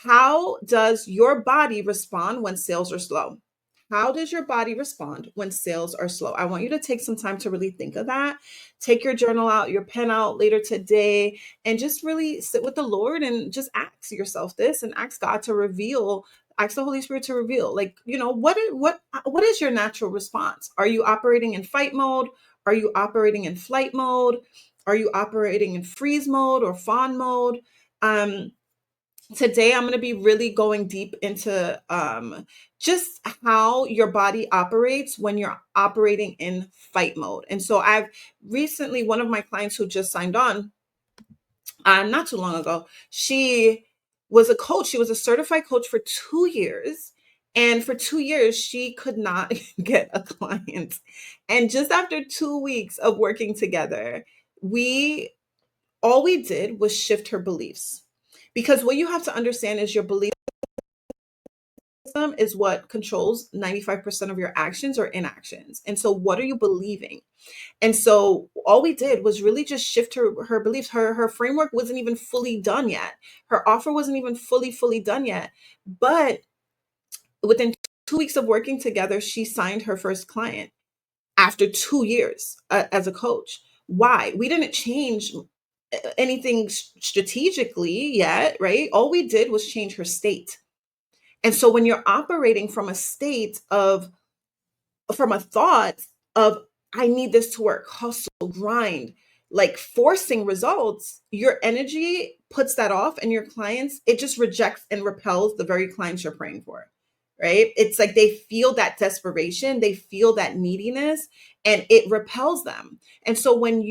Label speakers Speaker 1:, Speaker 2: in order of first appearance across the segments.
Speaker 1: How does your body respond when sales are slow? How does your body respond when sales are slow? I want you to take some time to really think of that. Take your journal out, your pen out later today, and just really sit with the Lord and just ask yourself this and ask God to reveal, ask the Holy Spirit to reveal, like, what is your natural response? Are you operating in fight mode? Are you operating in flight mode? Are you operating in freeze mode or fawn mode? Um, Today I'm going to be really going deep into just how your body operates when you're operating in fight mode. And so I've recently, one of my clients who just signed on not too long ago, she was a coach. She was a certified coach for 2 years. And for 2 years, she could not get a client. And just after 2 weeks of working together, we all we did was shift her beliefs. Because what you have to understand is your belief system is what controls 95% of your actions or inactions. And so what are you believing? And so all we did was really just shift her beliefs. Her framework wasn't even fully done yet. Her offer wasn't even fully done yet. But within 2 weeks of working together, she signed her first client after 2 years as a coach. Why? We didn't change anything strategically yet, right? All we did was change her state. And so when you're operating from a state of, from a thought of, I need this to work, hustle, grind, like forcing results, your energy puts that off, and your clients, it just rejects and repels the very clients you're praying for. Right? It's like they feel that desperation, they feel that neediness, and it repels them. And so when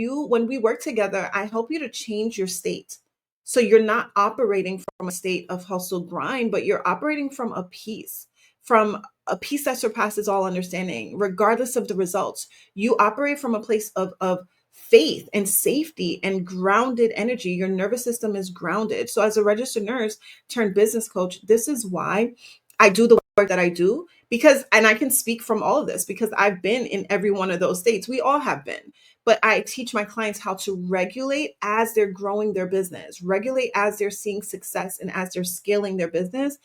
Speaker 1: we work together, I help you to change your state. So you're not operating from a state of hustle grind, but you're operating from a peace that surpasses all understanding, regardless of the results. You operate from a place of faith and safety and grounded energy. Your nervous system is grounded. So, as a registered nurse turned business coach, this is why I do the work that I do, because, and I can speak from all of this because I've been in every one of those states. We all have been. But I teach my clients how to regulate as they're growing their business, regulate as they're seeing success and as they're scaling their business,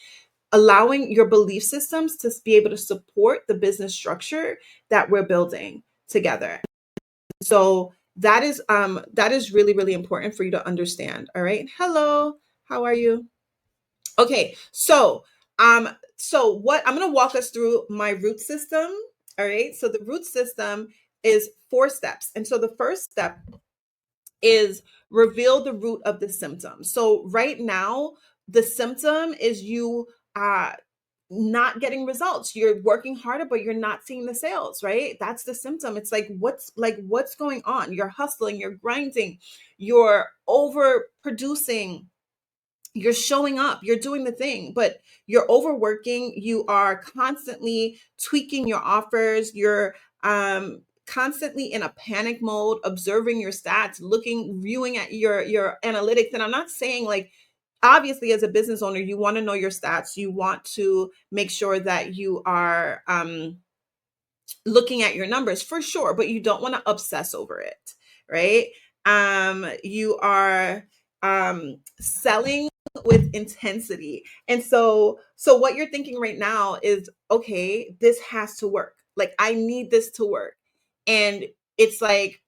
Speaker 1: allowing your belief systems to be able to support the business structure that we're building together. So that is really, really important for you to understand. All right. Hello, how are you? Okay, so what I'm going to walk us through my root system. All right, so the root system is 4 steps, and so the first step is reveal the root of the symptom. So right now, the symptom is you uh not getting results. You're working harder, but you're not seeing the sales, right? That's the symptom. It's like what's going on? You're hustling, you're grinding, you're overproducing, you're showing up, you're doing the thing, but you're overworking, you are constantly tweaking your offers, you're constantly in a panic mode, observing your stats, looking, viewing at your analytics. And I'm not saying, like, obviously as a business owner, you want to know your stats, you want to make sure that you are looking at your numbers for sure, but you don't want to obsess over it, right? You are selling with intensity. And so what you're thinking right now is, okay, this has to work. Like, I need this to work. And it's like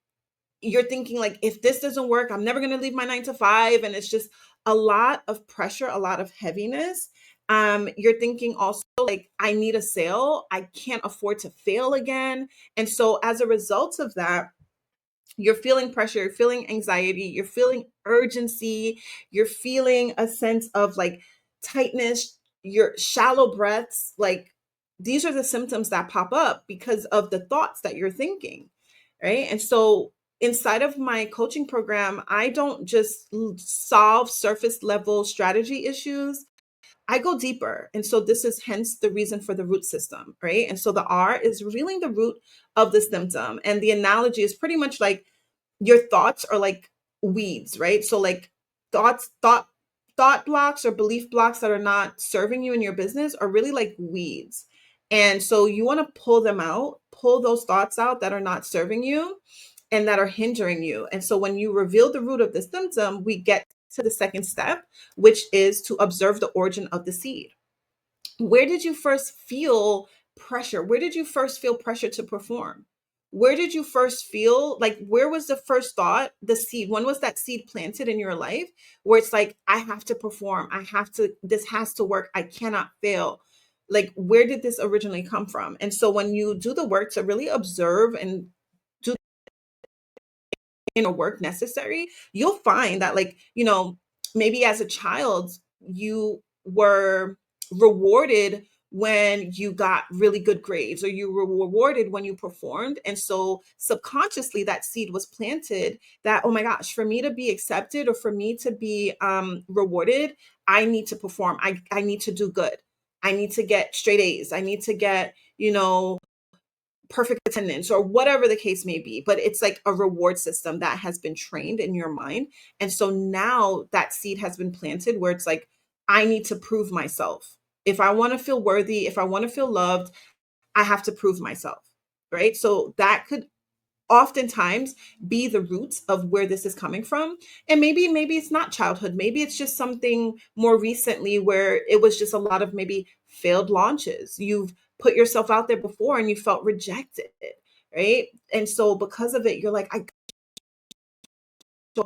Speaker 1: you're thinking, like, if this doesn't work, I'm never going to leave my 9 to 5, and it's just a lot of pressure, a lot of heaviness. You're thinking also, like, I need a sale, I can't afford to fail again. And so as a result of that, you're feeling pressure, you're feeling anxiety, you're feeling urgency, you're feeling a sense of, like, tightness, your shallow breaths. Like, these are the symptoms that pop up because of the thoughts that you're thinking, right? And so inside of my coaching program, I don't just solve surface level strategy issues. I go deeper. And so this is hence the reason for the root system, right? And so the R is revealing the root of the symptom. And the analogy is pretty much like your thoughts are like weeds, right? So, like, thoughts, thought blocks or belief blocks that are not serving you in your business are really like weeds. And so you want to pull them out, pull those thoughts out that are not serving you and that are hindering you. And so when you reveal the root of the symptom, we get to the second step, which is to observe the origin of the seed. Where did you first feel pressure? Where did you first feel pressure to perform? Where did you first feel like, where was the first thought, the seed? When was that seed planted in your life where it's like, I have to perform, I have to, this has to work, I cannot fail? Like, where did this originally come from? And so when you do the work to really observe and do inner work necessary, you'll find that, like, maybe as a child, you were rewarded when you got really good grades, or you were rewarded when you performed. And so subconsciously, that seed was planted that, oh my gosh, for me to be accepted or for me to be rewarded, I need to perform. I need to do good. I need to get straight A's. I need to get, perfect attendance, or whatever the case may be. But it's like a reward system that has been trained in your mind. And so now that seed has been planted where it's like, I need to prove myself. If I want to feel worthy, if I want to feel loved, I have to prove myself. Right. So that could oftentimes be the roots of where this is coming from. And maybe it's not childhood, maybe it's just something more recently where it was just a lot of maybe failed launches. You've put yourself out there before and you felt rejected, right? And so because of it, you're like, I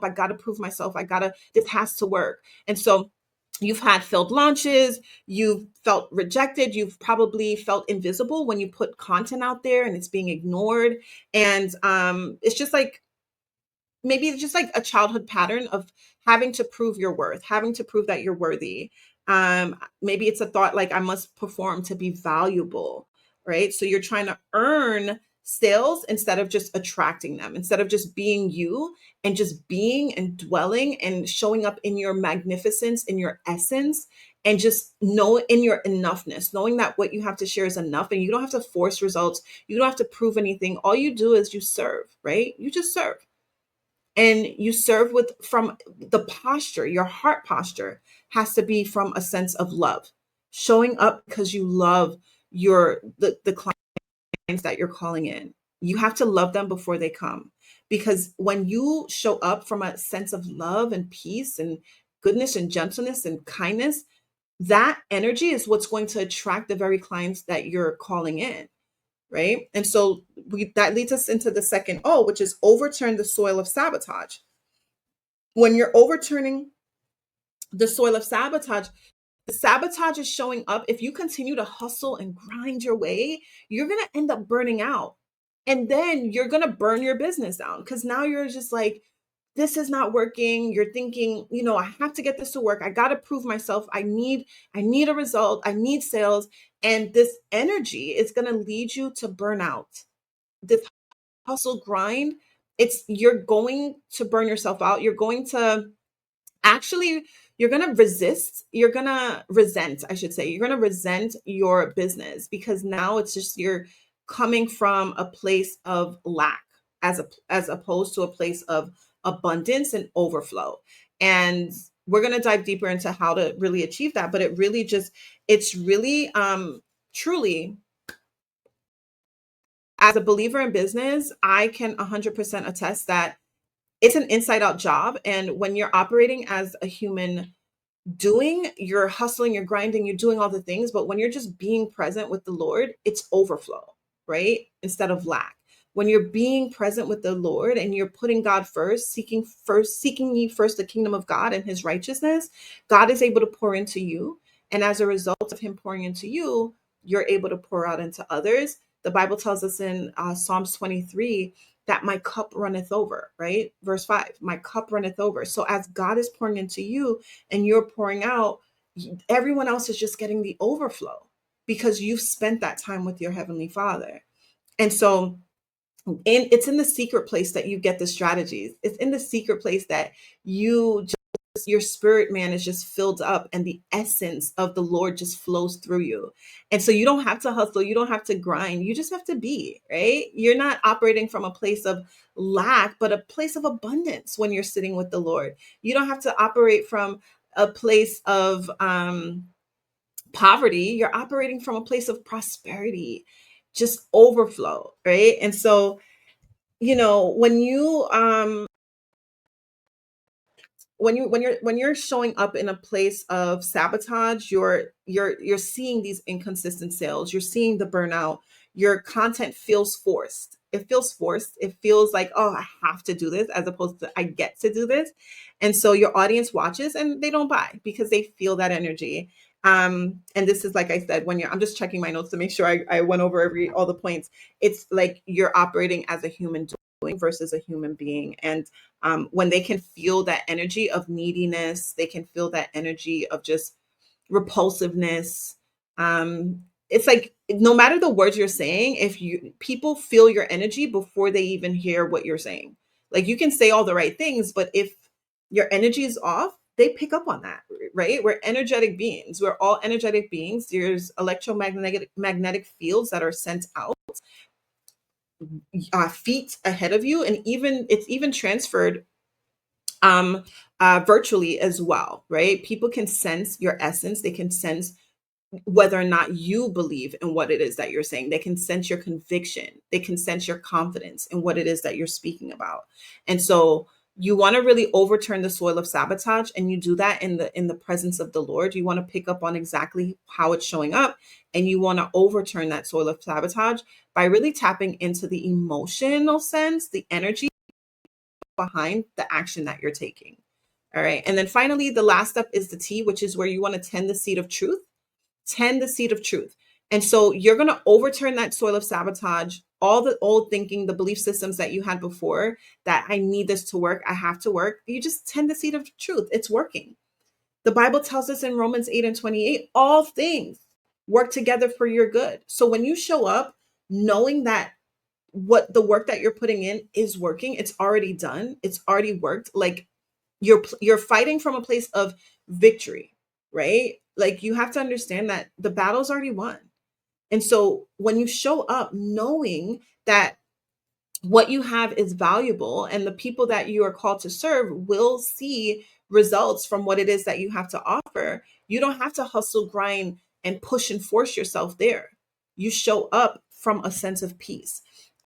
Speaker 1: gotta prove myself, this has to work. And so you've had failed launches, you've felt rejected, you've probably felt invisible when you put content out there and it's being ignored. And it's just like, maybe it's just like a childhood pattern of having to prove your worth, having to prove that you're worthy. Maybe it's a thought like, I must perform to be valuable, right? So you're trying to earn sales instead of just attracting them, instead of just being you and just being and dwelling and showing up in your magnificence, in your essence, and just know in your enoughness, knowing that what you have to share is enough and you don't have to force results. You don't have to prove anything. All you do is you serve, right? You just serve, and you serve with, from the posture, your heart posture has to be from a sense of love, showing up because you love the clients that you're calling in. You have to love them before they come, because when you show up from a sense of love and peace and goodness and gentleness and kindness, that energy is what's going to attract the very clients that you're calling in, right? And so that leads us into the second O, which is overturn the soil of sabotage. When you're overturning the soil of sabotage, the sabotage is showing up. If you continue to hustle and grind your way, you're going to end up burning out. And then you're going to burn your business down because now you're just like, this is not working. You're thinking, I have to get this to work. I got to prove myself. I need a result. I need sales. And this energy is going to lead you to burnout. This hustle grind, you're going to burn yourself out. You're going to actually, you're going to resent, I should say. You're going to resent your business because now it's just, you're coming from a place of lack as opposed to a place of abundance and overflow. And we're going to dive deeper into how to really achieve that, but it's really truly, as a believer in business, I can 100% attest that it's an inside out job. And when you're operating as a human you're hustling, you're grinding, you're doing all the things. But when you're just being present with the Lord, it's overflow, right? Instead of lack. When you're being present with the Lord and you're putting God first, seeking ye first the kingdom of God and his righteousness, God is able to pour into you. And as a result of him pouring into you, you're able to pour out into others. The Bible tells us in Psalms 23 that my cup runneth over, right? Verse 5, my cup runneth over. So as God is pouring into you and you're pouring out, everyone else is just getting the overflow because you've spent that time with your heavenly Father. And so it's in the secret place that you get the strategies. It's in the secret place that your spirit man is just filled up and the essence of the Lord just flows through you. And so you don't have to hustle, you don't have to grind, you just have to be, right? You're not operating from a place of lack, but a place of abundance when you're sitting with the Lord. You don't have to operate from a place of poverty, you're operating from a place of prosperity, just overflow, right? And so when you when you're showing up in a place of sabotage, you're seeing these inconsistent sales, you're seeing the burnout, your content feels forced. It feels forced. It feels like, oh, I have to do this, as opposed to I get to do this. And so your audience watches and they don't buy because they feel that energy. And this is, like I said, when I'm just checking my notes to make sure I went over all the points. It's like you're operating as a human doing versus a human being. And when they can feel that energy of neediness, they can feel that energy of just repulsiveness. It's like no matter the words you're saying, if you people feel your energy before they even hear what you're saying. Like you can say all the right things, but if your energy is off, they pick up on that, right? We're energetic beings. We're all energetic beings. There's magnetic fields that are sent out feet ahead of you, and even it's even transferred um virtually as well, right? People can sense your essence. They can sense whether or not you believe in what it is that you're saying. They can sense your conviction. They can sense your confidence in what it is that you're speaking about. And so you want to really overturn the soil of sabotage, and you do that in the presence of the Lord. You want to pick up on exactly how it's showing up, and you want to overturn that soil of sabotage by really tapping into the emotional sense, the energy behind the action that you're taking. All right. And then finally, the last step is the T, which is where you want to tend the seed of truth. Tend the seed of truth. And so you're going to overturn that soil of sabotage, all the old thinking, the belief systems that you had before, that I need this to work, I have to work. You just tend the seed of truth. It's working. The Bible tells us in Romans 8 and 28, all things work together for your good. So when you show up knowing that what the work that you're putting in is working, it's already done, it's already worked, like you're fighting from a place of victory, right? Like you have to understand that the battle's already won. And so when you show up knowing that what you have is valuable and the people that you are called to serve will see results from what it is that you have to offer, you don't have to hustle, grind, and push and force yourself there. You show up from a sense of peace.